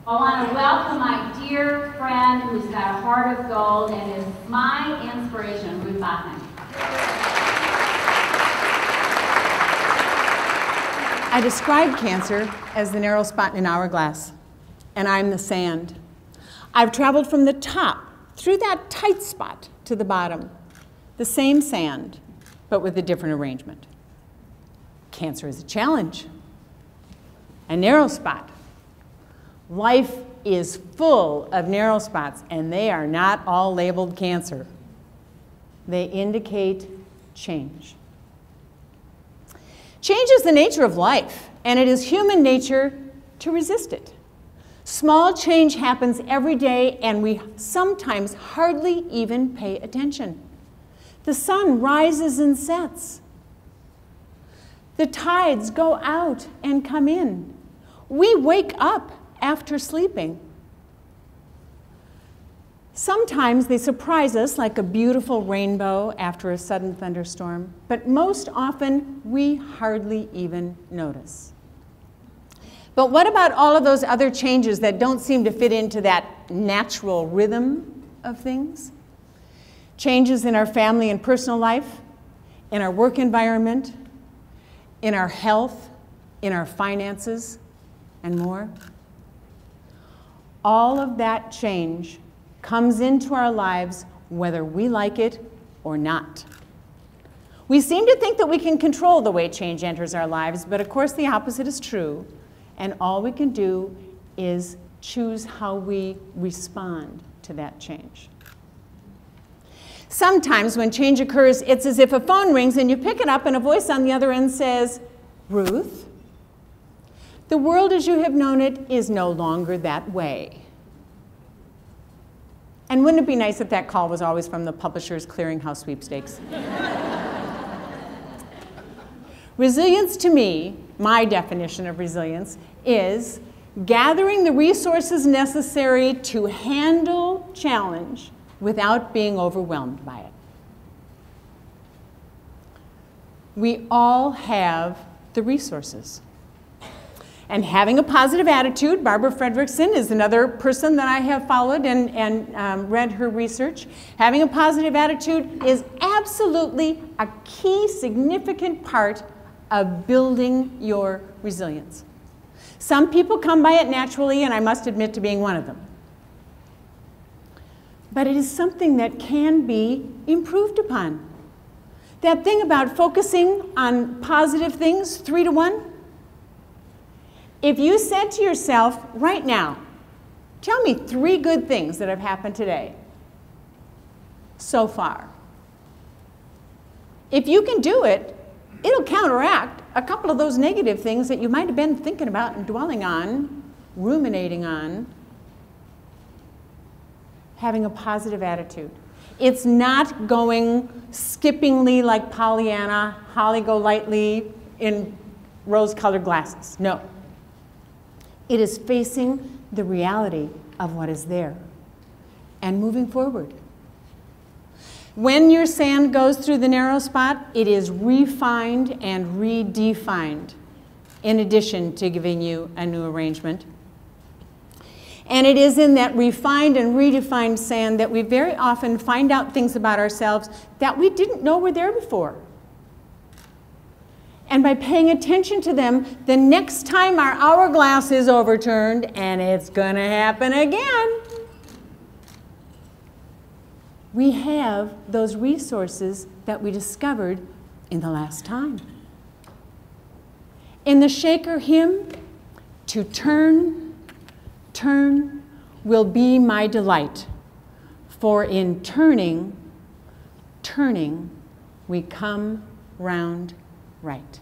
I want to welcome my dear friend who's got a heart of gold and is my inspiration, Ruth Bachman. I describe cancer as the narrow spot in an hourglass, and I'm the sand. I've traveled from the top through that tight spot to the bottom, the same sand, but with a different arrangement. Cancer is a challenge, a narrow spot. Life is full of narrow spots, and they are not all labeled cancer. They indicate change. Change is the nature of life, and it is human nature to resist it. Small change happens every day, and we sometimes hardly even pay attention. The sun rises and sets. The tides go out and come in. We wake up after sleeping. Sometimes they surprise us like a beautiful rainbow after a sudden thunderstorm, but most often we hardly even notice. But what about all of those other changes that don't seem to fit into that natural rhythm of things? Changes in our family and personal life, in our work environment, in our health, in our finances, and more. All of that change comes into our lives whether we like it or not. We seem to think that we can control the way change enters our lives, but of course the opposite is true, and all we can do is choose how we respond to that change. Sometimes when change occurs, it's as if a phone rings and you pick it up and a voice on the other end says, "Ruth, the world as you have known it is no longer that way." And wouldn't it be nice if that call was always from the Publishers Clearinghouse sweepstakes? Resilience to me, my definition of resilience, is gathering the resources necessary to handle challenge without being overwhelmed by it. We all have the resources. And having a positive attitude, Barbara Fredrickson is another person that I have followed and read her research. Having a positive attitude is absolutely a key, significant part of building your resilience. Some people come by it naturally, and I must admit to being one of them. But it is something that can be improved upon. That thing about focusing on positive things, 3 to 1, if you said to yourself right now, tell me 3 good things that have happened today so far. If you can do it, it'll counteract a couple of those negative things that you might have been thinking about and dwelling on, ruminating on. Having a positive attitude. It's not going skippingly like Pollyanna, holly go lightly in rose-colored glasses. No. It is facing the reality of what is there and moving forward. When your sand goes through the narrow spot, it is refined and redefined in addition to giving you a new arrangement. And it is in that refined and redefined sand that we very often find out things about ourselves that we didn't know were there before. And by paying attention to them, the next time our hourglass is overturned, and it's going to happen again, we have those resources that we discovered in the last time. In the Shaker hymn, "To turn, turn will be my delight, for in turning, turning, we come round right."